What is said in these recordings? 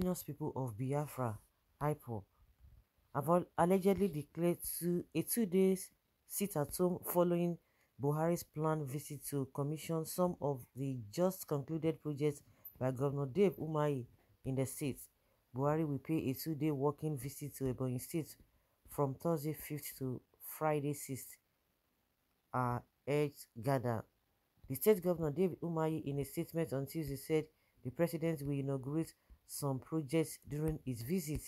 indigenous people of Biafra, Ipob, have allegedly declared a 2 days sit-at-home following Buhari's planned visit to commission some of the just concluded projects by Governor Dave Umahi in the state. Buhari will pay a 2-day walking visit to Ebonyi State from Thursday 5th to Friday 6th, urged gather. The state governor, David Umahi, in a statement on Tuesday said the president will inaugurate some projects during his visit.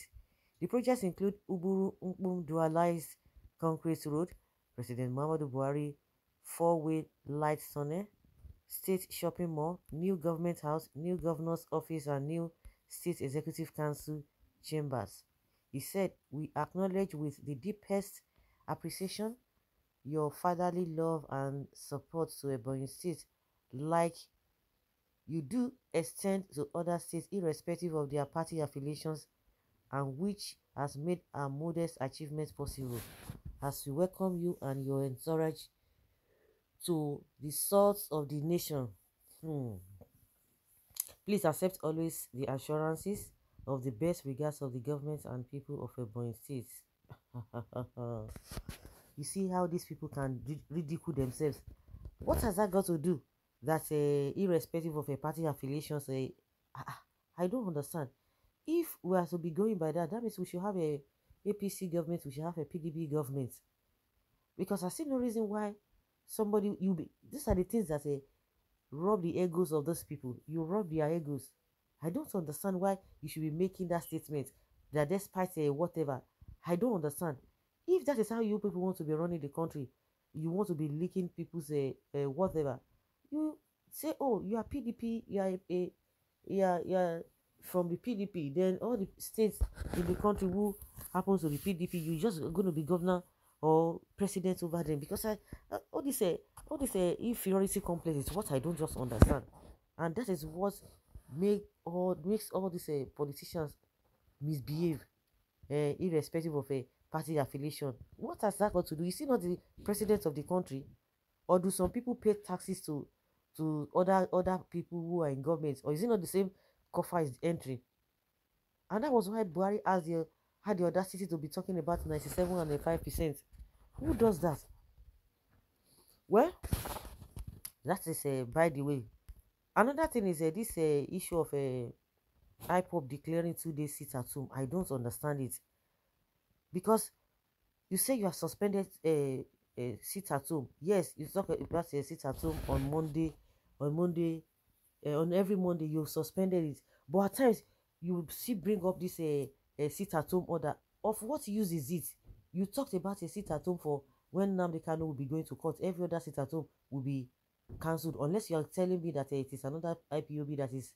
The projects include Uburu Nkpum dualized concrete road, President Muhammadu Buhari four-way light tunnel, state shopping mall, new government house, new governor's office, and new state executive council chambers. He said, "We acknowledge with the deepest appreciation your fatherly love and support to Ebonyi State, like you do extend to other states irrespective of their party affiliations, and which has made our modest achievements possible. As we welcome you and your entourage to the salt of the nation, please accept always the assurances of the best regards of the government and people of Ebonyi State." You see how these people can ridicule themselves. What has that got to do? That irrespective of a party affiliation, I don't understand. If we are to be going by that, that means we should have a APC government, we should have a PDP government. Because I see no reason why these are the things that rub the egos of those people. You rub their egos. I don't understand why you should be making that statement that despite whatever. I don't understand. If that is how you people want to be running the country, you want to be leaking people's whatever, you say, oh, you are PDP, you are from the PDP, then all the states in the country who happens to be PDP, you just going to be governor or president over them. Because all this inferiority complex is what I don't just understand, and that is what makes all these politicians misbehave, irrespective of a party affiliation. What has that got to do? Is he not the president of the country? Or do some people pay taxes to other people who are in government? Or is it not the same coffer is entering? And that was why Buhari had the audacity to be talking about 97 and 5%. Who does that? Well, that is by the way. Another thing is this issue of Ipob declaring 2 days sit at home. I don't understand it. Because you say you are suspended sit at home. Yes, you talk about sit at home on Monday, on every Monday you suspended it. But at times you still bring up this sit at home order. Of what use is it? You talked about a sit at home for when Nnamdi Kanu will be going to court. Every other sit at home will be cancelled, unless you are telling me that it is another IPOB that is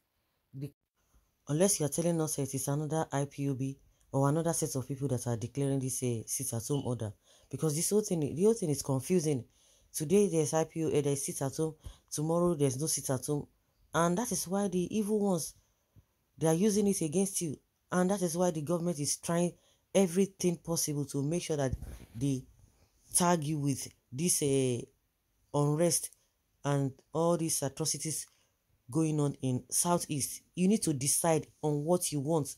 unless you are telling us it is another IPOB or another set of people that are declaring this sit-at-home order. Because the whole thing is confusing. Today there's IPO, there's sit-at-home. Tomorrow there's no sit-at-home. And that is why the evil ones, they are using it against you. And that is why the government is trying everything possible to make sure that they tag you with this unrest and all these atrocities going on in Southeast. You need to decide on what you want.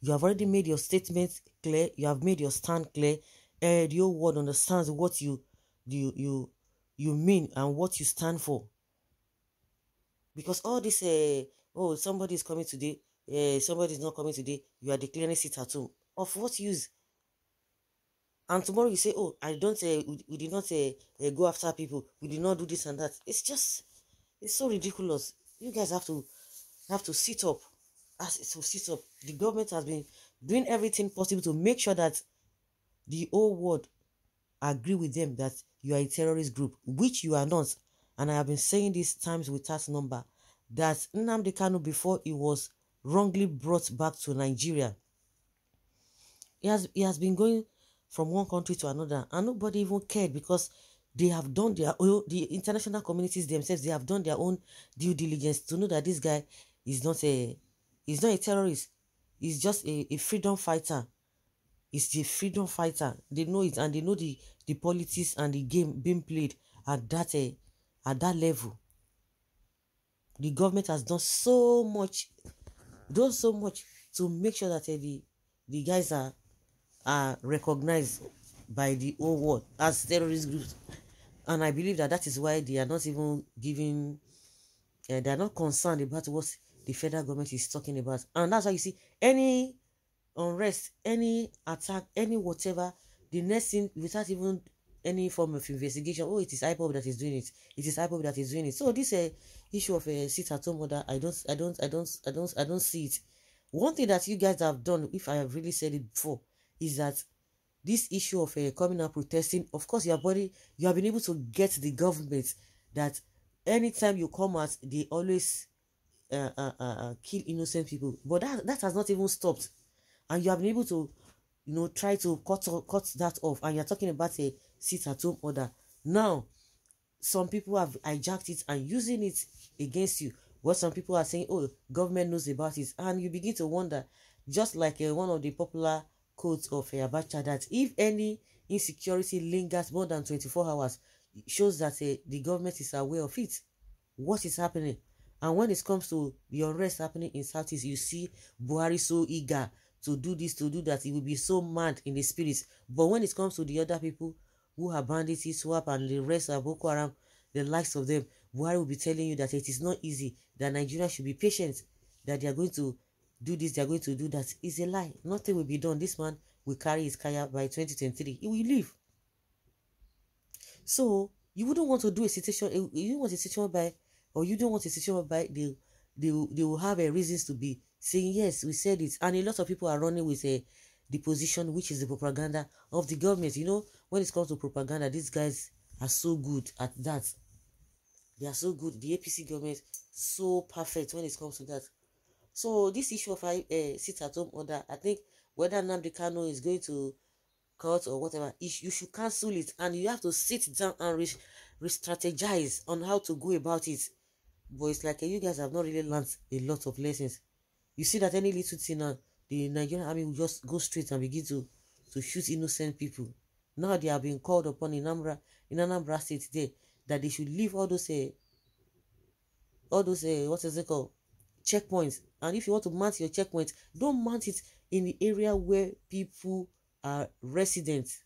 You have already made your statement clear. You have made your stand clear. The whole world understands what you mean and what you stand for. Because all this, oh, somebody is coming today, somebody is not coming today, you are declaring sit at home. Of what use? And tomorrow you say, oh, I don't, we did not go after people. We did not do this and that. It's so ridiculous. You guys have to sit up. The government has been doing everything possible to make sure that the whole world agree with them that you are a terrorist group, which you are not. And I have been saying this times without number, that Nnamdi Kanu, before he was wrongly brought back to Nigeria, he has been going from one country to another, and nobody even cared, because they have done their own, the international communities themselves, they have done their own due diligence to know that this guy is not a terrorist. He's just a freedom fighter. He's the freedom fighter. They know it, and they know the politics and the game being played at that level. The government has done so much done so much to make sure that the guys are recognized by the whole world as terrorist groups. And I believe that that is why they are not even giving, they are not concerned about what the federal government is talking about. And that's why you see any unrest, any attack, any whatever, the next thing, without even any form of investigation, oh, it is Ipob that is doing it. It is Ipob that is doing it. So this issue of a sit-at-home order, I don't see it. One thing that you guys have done, if I have really said it before, is that this issue of coming out protesting, of course, you have been able to get the government that anytime you come out, they always kill innocent people. But that has not even stopped, and you have been able to, try to cut that off. And you're talking about a sit-at-home order. Now, some people have hijacked it and using it against you. What some people are saying, oh, government knows about it, and you begin to wonder, just like one of the popular quotes of Abacha, that if any insecurity lingers more than 24 hours, it shows that the government is aware of it. What is happening? And when it comes to the unrest happening in Southeast, you see Buhari so eager to do this, to do that. He will be so mad in the spirit. But when it comes to the other people who are bandits, SWAP, and the rest of Boko Haram, the likes of them, Buhari will be telling you that it is not easy, that Nigeria should be patient, that they are going to do this, they are going to do that. It's a lie. Nothing will be done. This man will carry his kaya by 2023. He will leave. So you wouldn't want to do a situation, you want a situation by, or you don't want a situation by, they will have a reasons to be saying, yes, we said it. And a lot of people are running with the position, which is the propaganda of the government. When it comes to propaganda, these guys are so good at that. They are so good. The APC government, so perfect when it comes to that. So this issue of sit-at-home order, I think whether Nnamdi Kanu is going to court or whatever, you should cancel it, and you have to sit down and re-strategize on how to go about it. But it's like you guys have not really learned a lot of lessons. You see that any little thing now, the Nigerian army will just go straight and begin to shoot innocent people. Now they are being called upon in Anambra State today that they should leave all those what is it called, checkpoints. And if you want to mount your checkpoint, don't mount it in the area where people are residents.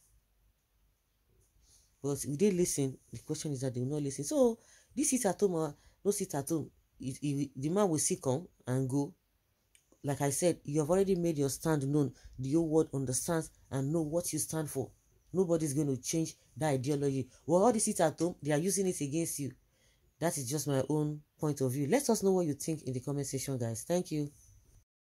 But will they listen? The question is that they will not listen. So this sit at home, no sit at home. The man will see come and go. Like I said, you have already made your stand known. The whole world understands and know what you stand for. Nobody's going to change that ideology. Well, all the sit at home, they are using it against you. That is just my own point of view. Let us know what you think in the comment section, guys. Thank you.